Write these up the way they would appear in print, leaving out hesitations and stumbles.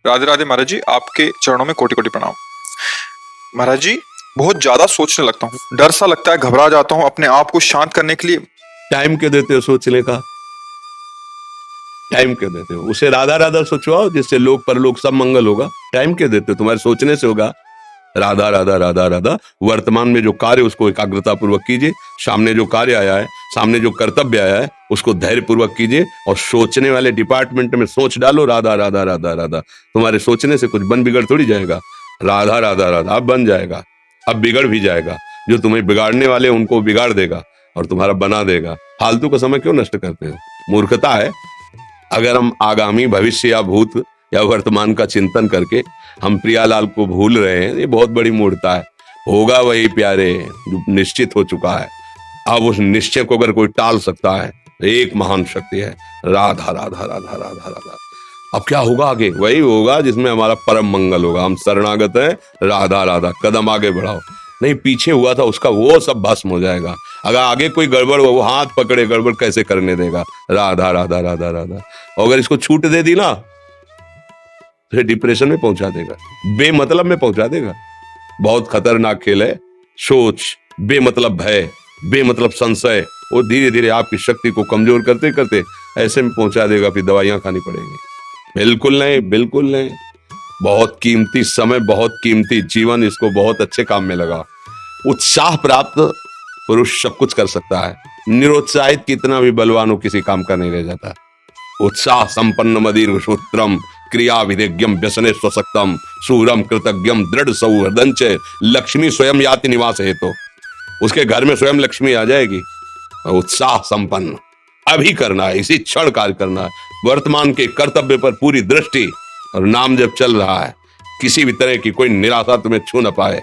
राधे राधे महाराज जी, आपके चरणों में कोटि कोटि प्रणाम। महाराज जी, बहुत ज्यादा सोचने लगता हूँ, डर सा लगता है, घबरा जाता हूँ। अपने आप को शांत करने के लिए टाइम क्यों देते हो सोचने का? टाइम क्यों देते हो? उसे राधा राधा सोचवाओ, जिससे लोक परलोक सब मंगल होगा। टाइम क्यों देते हो? तुम्हारे सोचने से होगा। राधा राधा राधा राधा। वर्तमान में जो कार्य उसको एकाग्रता पूर्वक कीजिए। सामने जो कार्य आया है, सामने जो कर्तव्य आया है, उसको धैर्य पूर्वक कीजिए। और सोचने वाले डिपार्टमेंट में सोच डालो राधा राधा राधा राधा। तुम्हारे सोचने से कुछ बन बिगड़ थोड़ी जाएगा। राधा राधा राधा अब बन जाएगा, अब बिगड़ भी जाएगा। जो तुम्हें बिगाड़ने वाले उनको बिगाड़ देगा और तुम्हारा बना देगा। फालतू का समय क्यों नष्ट करते हो? मूर्खता है। अगर हम आगामी भविष्य या भूत या वर्तमान का चिंतन करके हम प्रियालाल को भूल रहे हैं, ये बहुत बड़ी मूर्खता है। होगा वही प्यारे जो निश्चित हो चुका है। अब उस निश्चय को अगर कोई टाल सकता है तो एक महान शक्ति है, राधा राधा राधा राधा राधा। अब क्या होगा आगे? वही होगा जिसमें हमारा परम मंगल होगा। हम शरणागत हैं, राधा राधा। कदम आगे बढ़ाओ। नहीं, पीछे हुआ था उसका वो सब भस्म हो जाएगा। अगर आगे कोई गड़बड़ हो, वो हाथ पकड़े, गड़बड़ कैसे करने देगा? राधा राधा राधा राधा। और अगर इसको छूट दे दी ना, फिर डिप्रेशन में पहुंचा देगा, बेमतलब में पहुंचा देगा। बहुत खतरनाक खेल है। सोच, बेमतलब भय, बेमतलब संशय, वो धीरे धीरे आपकी शक्ति को कमजोर करते करते ऐसे में पहुंचा देगा, फिर दवाइयां खानी पड़ेंगी। बिल्कुल नहीं, बिल्कुल नहीं। बहुत कीमती समय, बहुत कीमती जीवन, इसको बहुत अच्छे काम में लगा। उत्साह प्राप्त पुरुष सब कुछ कर सकता है। निरुत्साहित कितना भी बलवान हो, किसी काम का नहीं रह जाता। उत्साह संपन्न मदीर सूत्रम क्रिया विधिज्ञम व्यसने स्वसक्तम सूरम कृतज्ञम दृढ़ सौहृदंच लक्ष्मी स्वयं याति निवास हेतु। उसके घर में स्वयं लक्ष्मी आ जाएगी। उत्साह संपन्न अभी करना है, इसी क्षण कार्य करना है। वर्तमान के कर्तव्य पर पूरी दृष्टि और नाम जब चल रहा है, किसी भी तरह की कोई निराशा तुम्हें छू न पाए।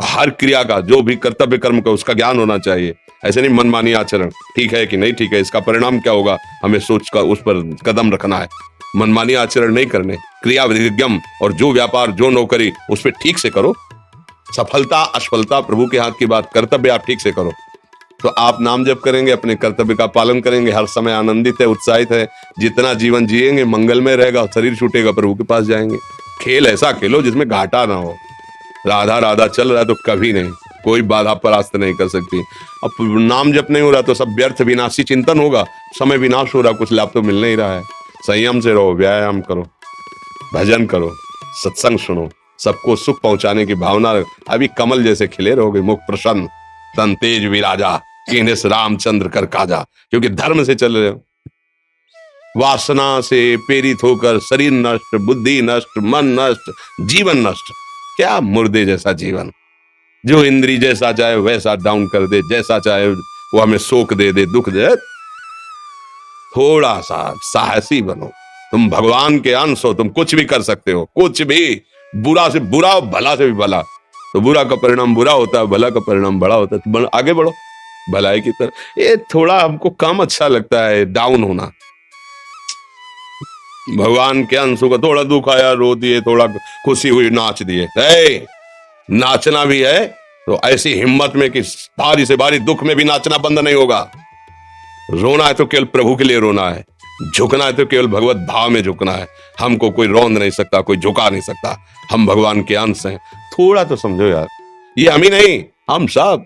हर क्रिया का, जो भी कर्तव्य कर्म का, उसका ज्ञान होना चाहिए। ऐसे नहीं मनमानी आचरण, ठीक है कि नहीं ठीक है, इसका परिणाम क्या होगा, हमें सोच कर उस पर कदम रखना है। मनमानी आचरण नहीं करने, क्रिया विधिज्ञम, और जो व्यापार जो नौकरी उस पर ठीक से करो। सफलता असफलता प्रभु के हाथ की बात, कर्तव्य आप ठीक से करो तो आप नाम जप करेंगे, अपने कर्तव्य का पालन करेंगे, हर समय आनंदित है, उत्साहित है। जितना जीवन जिएंगे मंगलमय रहेगा, शरीर छूटेगा, प्रभु के पास जाएंगे। खेल ऐसा खेलो जिसमें घाटा ना हो। राधा राधा चल रहा है तो कभी नहीं, कोई बाधा परास्त नहीं कर सकती। अब नाम जप नहीं हो रहा तो सब व्यर्थ विनाशी चिंतन होगा, समय विनाश हो रहा, कुछ लाभ तो मिल नहीं रहा है। संयम से रहो, व्यायाम करो, भजन करो, सत्संग सुनो, सबको सुख पहुंचाने की भावना। अभी कमल जैसे खिले रहोगे, मुख प्रसन्न, तन तेज विराजा, कीनेस रामचंद्र कर काजा। क्योंकि धर्म से चल रहे हो। वासना से प्रेरित होकर शरीर नष्ट, बुद्धि नष्ट, मन नष्ट, जीवन नष्ट। क्या मुर्दे जैसा जीवन, जो इंद्री जैसा चाहे वैसा डाउन कर दे, जैसा चाहे वो हमें शोक दे दे, दुख दे। थोड़ा सा साहसी बनो। तुम भगवान के अंश हो, तुम कुछ भी कर सकते हो, कुछ भी। बुरा से बुरा, भला से भी भला। तो बुरा का परिणाम बुरा होता है, भला का परिणाम बड़ा होता है। तो आगे बढ़ो भलाई की तरफ। ये थोड़ा हमको कम अच्छा लगता है डाउन होना। भगवान के अंशों का थोड़ा दुख आया रो दिए, थोड़ा खुशी हुई नाच दिए। नाचना भी है तो ऐसी हिम्मत में कि भारी से भारी दुख में भी नाचना बंद नहीं होगा। रोना है तो केवल प्रभु के लिए रोना है, झुकना है तो केवल भगवत भाव में झुकना है। हमको कोई रौंद नहीं सकता, कोई झुका नहीं सकता। हम भगवान के अंश हैं। थोड़ा तो समझो यार, ये हम ही नहीं, हम सब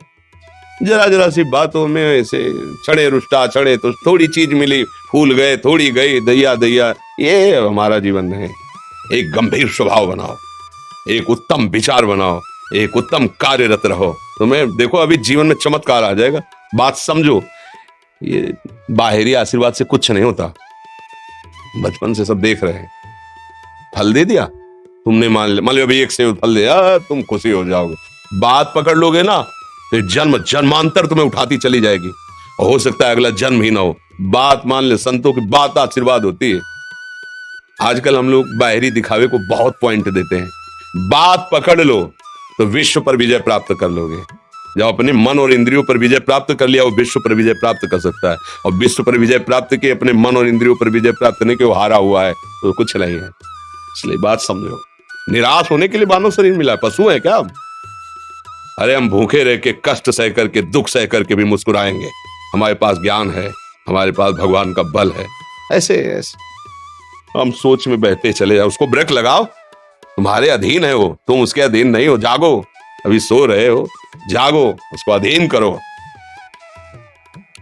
जरा जरा सी बातों में ऐसे छड़े रुष्टा, छड़े तो थोड़ी चीज मिली, फूल गए, थोड़ी गई, दैया दैया। ये हमारा जीवन नहीं। एक गंभीर स्वभाव बनाओ, एक उत्तम विचार बनाओ, एक उत्तम कार्यरत रहो। तुम्हें देखो अभी जीवन में चमत्कार आ जाएगा। बात समझो, ये बाहरी आशीर्वाद से कुछ नहीं होता। बचपन से सब देख रहे हैं। फल दे दिया तुमने, मान लो अभी एक सेब फल दिया, तुम खुशी हो जाओगे। बात पकड़ लोगे ना तो जन्म जन्मांतर तुम्हें उठाती चली जाएगी। और हो सकता है अगला जन्म ही ना हो। बात मान ले, संतों की बात आशीर्वाद होती है। आजकल हम लोग बाहरी दिखावे को बहुत पॉइंट देते हैं। बात पकड़ लो तो विश्व पर विजय प्राप्त कर लोगे। जब अपने मन और इंद्रियों पर विजय प्राप्त कर लिया, वो विश्व पर विजय प्राप्त कर सकता है। और विश्व पर विजय प्राप्त किए, अपने मन और इंद्रियों पर विजय प्राप्त नहीं कि वो हारा हुआ है तो कुछ नहीं है। इसलिए बात समझो। निराश होने के लिए मानव शरीर मिला है, पशु है क्या हम? अरे हम भूखे रह के, कष्ट सह करके, दुख सह करके भी मुस्कुराएंगे। हमारे पास ज्ञान है, हमारे पास भगवान का बल है। ऐसे हम सोच में बहते चले जाओ। उसको ब्रेक लगाओ, तुम्हारे अधीन है वो, तुम उसके अधीन नहीं हो। जागो, अभी सो रहे हो, जागो, उसको अधीन करो।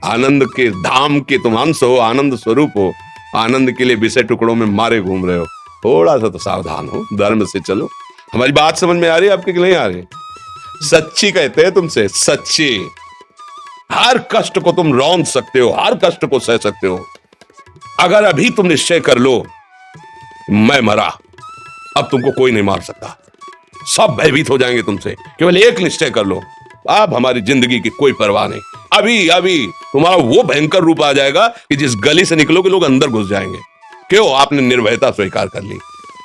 आनंद के धाम के तुम अंश हो, आनंद स्वरूप हो। आनंद के लिए विषय टुकड़ों में मारे घूम रहे हो। थोड़ा सा तो सावधान हो, धर्म से चलो। हमारी बात समझ में आ रही है आपके कि नहीं आ रही? सच्ची कहते हैं तुमसे, सच्ची। हर कष्ट को तुम रौंद सकते हो, हर कष्ट को सह सकते हो। अगर अभी तुम निश्चय कर लो मैं मरा, अब तुमको कोई नहीं मार सकता। सब भयभीत हो जाएंगे तुमसे। केवल एक निश्चय कर लो, अब हमारी जिंदगी की कोई परवाह नहीं। अभी अभी तुम्हारा वो भयंकर रूप आ जाएगा कि जिस गली से निकलोगे लोग अंदर घुस जाएंगे। क्यों? आपने निर्भयता स्वीकार कर ली।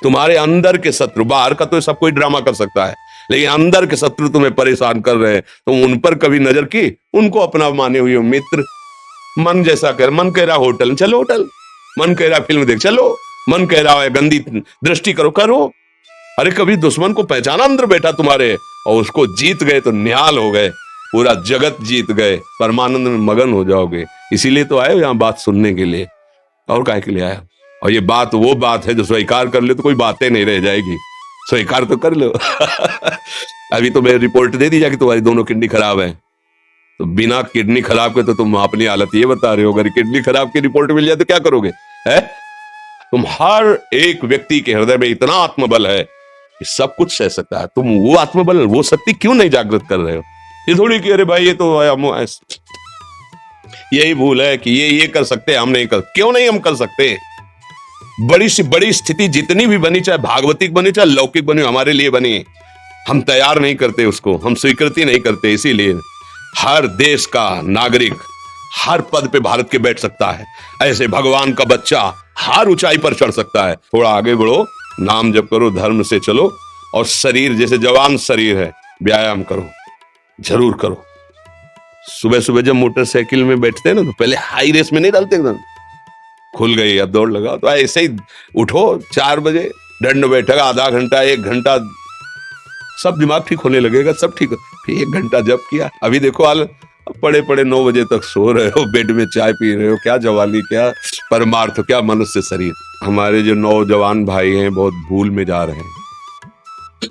तुम्हारे अंदर के शत्रु, बाहर का तो सब कोई ड्रामा कर सकता है, लेकिन अंदर के शत्रु तुम्हें परेशान कर रहे हैं। तुम उन पर कभी नजर की? उनको अपना माने हुए मित्र। मन जैसा कर, मन कह रहा होटल चलो, होटल। मन कह रहा फिल्म देख चलो, मन कह रहा है गंदी दृष्टि करो, करो। अरे कभी दुश्मन को पहचाना अंदर बैठा तुम्हारे, और उसको जीत गए तो निहाल हो गए, पूरा जगत जीत गए, परमानंद में मगन हो जाओगे। इसीलिए तो आए हो यहाँ बात सुनने के लिए, और काहे के लिए आया? और ये बात वो बात है जो स्वीकार कर ले तो कोई बातें नहीं रह जाएगी। स्वीकार तो कर लो। अभी तो मैं रिपोर्ट दे दी जाके तुम्हारी दोनों किडनी खराब है, तो बिना किडनी खराब के तो तुम अपनी हालत ये बता रहे हो। अगर किडनी खराब की रिपोर्ट मिल जाए तो क्या करोगे? है तुम हर एक व्यक्ति के हृदय में इतना आत्मबल है कि सब कुछ सह सकता है। तुम वो आत्मबल, वो शक्ति क्यों नहीं जागृत कर रहे हो? ये थोड़ी कि अरे भाई ये तो यही भूल है कि ये कर सकते हैं, हम नहीं कर। क्यों नहीं हम कर सकते? बड़ी सी बड़ी स्थिति जितनी भी बनी, चाहे भागवतिक बनी चाहे लौकिक बनी, हमारे लिए बनी, हम तैयार नहीं करते उसको, हम स्वीकृति नहीं करते। इसीलिए हर देश का नागरिक हर पद पे भारत के बैठ सकता है। ऐसे भगवान का बच्चा हर ऊंचाई पर चढ़ सकता है। थोड़ा आगे बढ़ो, नाम जप करो, धर्म से चलो, और शरीर जैसे जवान शरीर है, व्यायाम करो, जरूर करो। सुबह सुबह जब मोटरसाइकिल में बैठते हैं ना, तो पहले हाई रेस में नहीं डालते, एकदम खुल गई अब दौड़ लगाओ। तो ऐसे ही उठो 4 बजे, दंड बैठक आधा घंटा 1 घंटा, सब दिमाग ठीक होने लगेगा, सब ठीक। फिर 1 घंटा जप किया। अभी देखो हाल, पड़े पड़े 9 बजे तक सो रहे हो, बेड में चाय पी रहे हो। क्या जवानी, क्या परमार्थ, क्या मनुष्य शरीर। हमारे जो नौजवान भाई हैं बहुत भूल में जा रहे हैं।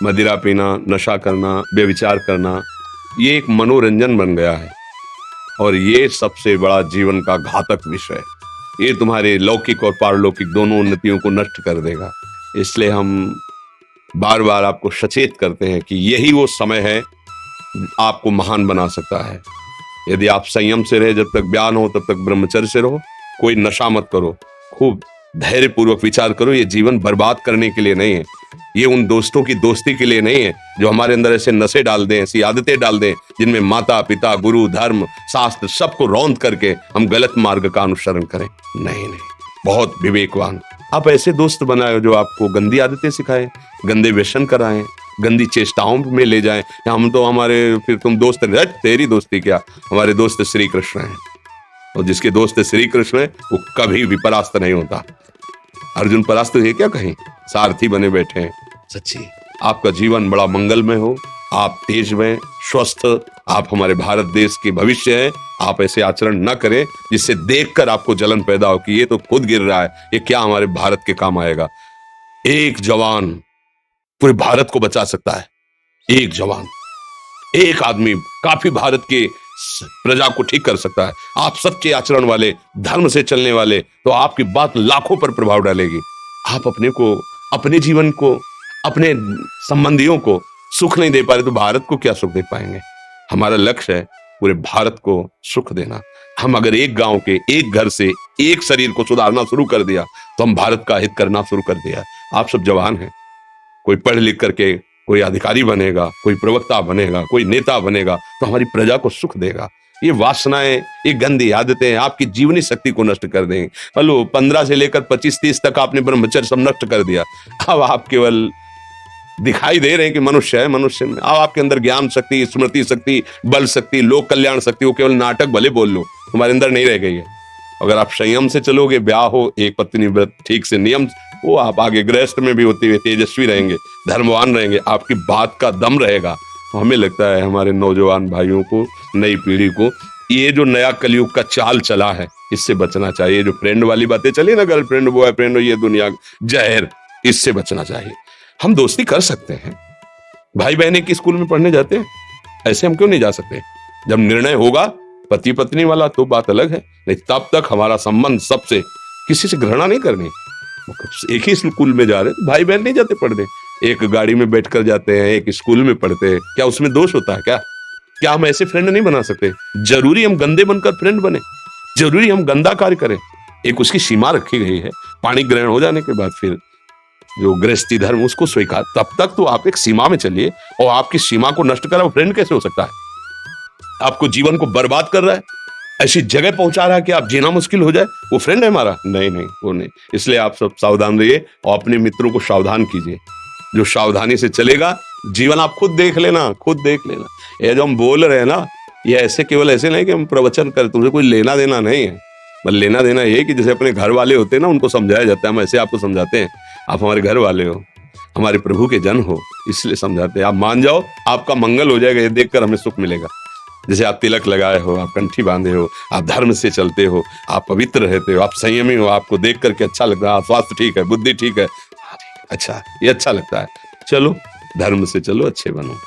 मदिरा पीना, नशा करना, व्यभिचार करना, ये एक मनोरंजन बन गया है, और ये सबसे बड़ा जीवन का घातक विषय। ये तुम्हारे लौकिक और पारलौकिक दोनों उन्नतियों को नष्ट कर देगा। इसलिए हम बार बार आपको सचेत करते हैं कि यही वो समय है आपको महान बना सकता है। यदि आप संयम से रहे, जब तक ज्ञान हो तब तक ब्रह्मचर्य से रहो, कोई नशा मत करो, खूब धैर्य पूर्वक विचार करो। ये जीवन बर्बाद करने के लिए नहीं है, ये उन दोस्तों की दोस्ती के लिए नहीं है जो हमारे अंदर ऐसे नशे डाल दें, ऐसी आदतें डाल दें जिनमें माता पिता, गुरु, धर्म, शास्त्र सबको रौंद करके हम गलत मार्ग का अनुसरण करें। नहीं नहीं, बहुत विवेकवान आप ऐसे दोस्त बनाए जो आपको गंदी आदतें सिखाएं, गंदे व्यसन कराएं, गंदी चेष्टाओं में ले जाएं। हम तो हमारे, फिर तुम दोस्त रट, तेरी दोस्ती क्या, हमारे दोस्त श्री कृष्ण हैं, और जिसके दोस्त श्री कृष्ण है वो कभी भी परास्त नहीं होता। अर्जुन परास्त है क्या कहीं? सारथी बने बैठे हैं। सच्ची आपका जीवन बड़ा मंगलमय हो, आप तेज में स्वस्थ, आप हमारे भारत देश के भविष्य हैं। आप ऐसे आचरण न करें जिससे देखकर आपको जलन पैदा हो कि ये तो खुद गिर रहा है, ये क्या हमारे भारत के काम आएगा। एक जवान पूरे भारत को बचा सकता है। एक जवान, एक आदमी काफी भारत के प्रजा को ठीक कर सकता है। आप सच्चे आचरण वाले, धर्म से चलने वाले, तो आपकी बात लाखों पर प्रभाव डालेगी। आप अपने को, अपने जीवन को, अपने संबंधियों को सुख नहीं दे पा रहे तो भारत को क्या सुख दे पाएंगे? हमारा लक्ष्य है पूरे भारत को सुख देना। हम अगर एक गांव के, एक घर से, एक शरीर को सुधारना शुरू कर दिया तो हम भारत का हित करना शुरू कर दिया। आप सब जवान हैं, कोई पढ़ लिख करके कोई अधिकारी बनेगा, कोई प्रवक्ता बनेगा, कोई नेता बनेगा तो हमारी प्रजा को सुख देगा। ये वासनाएं, ये गंदी आदतें आपकी जीवनी शक्ति को नष्ट कर देंगे। हेलो, 15 से लेकर 25-30 तक आपने ब्रह्मचर्य सब नष्ट कर दिया। अब आप केवल दिखाई दे रहे हैं कि मनुष्य है, मनुष्य में अब आपके अंदर ज्ञान शक्ति, स्मृति शक्ति, बल शक्ति, लोक कल्याण शक्ति, वो केवल नाटक भले बोल लो, तुम्हारे अंदर नहीं रह गई है। अगर आप संयम से चलोगे, ब्याह हो, एक पत्नी व्रत ठीक से नियम, वो आप आगे गृहस्थ में भी होते हुए तेजस्वी रहेंगे, धर्मवान रहेंगे, आपकी बात का दम रहेगा। तो हमें लगता है हमारे नौजवान भाइयों को, नई पीढ़ी को, ये जो नया कलयुग का चाल चला है, इससे बचना चाहिए। जो फ्रेंड वाली बातें चली ना, गर्लफ्रेंड बॉयफ्रेंड, ये दुनिया जहर, इससे बचना चाहिए। हम दोस्ती कर सकते हैं, भाई बहन एक स्कूल में पढ़ने जाते हैं, ऐसे हम क्यों नहीं जा सकते? जब निर्णय होगा पति पत्नी वाला तो बात अलग है, नहीं तब तक हमारा संबंध सबसे, किसी से घृणा नहीं करनी। एक ही स्कूल में जा रहे तो भाई बहन नहीं जाते पढ़ने, एक गाड़ी में बैठकर जाते हैं, एक स्कूल में पढ़ते हैं, क्या उसमें दोष होता है? क्या हम ऐसे फ्रेंड नहीं बना सकते? जरूरी हम गंदे बनकर फ्रेंड बने? जरूरी हम गंदा कार्य करें? एक उसकी सीमा रखी गई है। पाणी ग्रहण हो जाने के बाद फिर जो गृहस्थी धर्म उसको स्वीकार, तब तक तो आप एक सीमा में चलिए। और आपकी सीमा को नष्ट करा वो फ्रेंड कैसे हो सकता है? आपको जीवन को बर्बाद कर रहा है, ऐसी जगह पहुंचा रहा है कि आप जीना मुश्किल हो जाए, वो फ्रेंड है हमारा? नहीं, वो नहीं। इसलिए आप सब सावधान रहिए और अपने मित्रों को सावधान कीजिए। जो सावधानी से चलेगा, जीवन आप खुद देख लेना, खुद देख लेना। ये जो हम बोल रहे हैं ना, ये ऐसे केवल ऐसे नहीं कि हम प्रवचन करें, तुमसे कोई लेना देना नहीं है। मतलब लेना देना ये कि जैसे अपने घर वाले होते हैं ना, उनको समझाया जाता है, हम ऐसे आपको समझाते हैं। आप हमारे घर वाले हो, हमारे प्रभु के जन हो, इसलिए समझाते हैं। आप मान जाओ, आपका मंगल हो जाएगा, ये देखकर हमें सुख मिलेगा। जैसे आप तिलक लगाए हो, आप कंठी बांधे हो, आप धर्म से चलते हो, आप पवित्र रहते हो, आप संयमी हो, आपको देख करके अच्छा लगता है, स्वास्थ्य ठीक है, बुद्धि ठीक है, अच्छा, ये अच्छा लगता है। चलो धर्म से चलो, अच्छे बनो।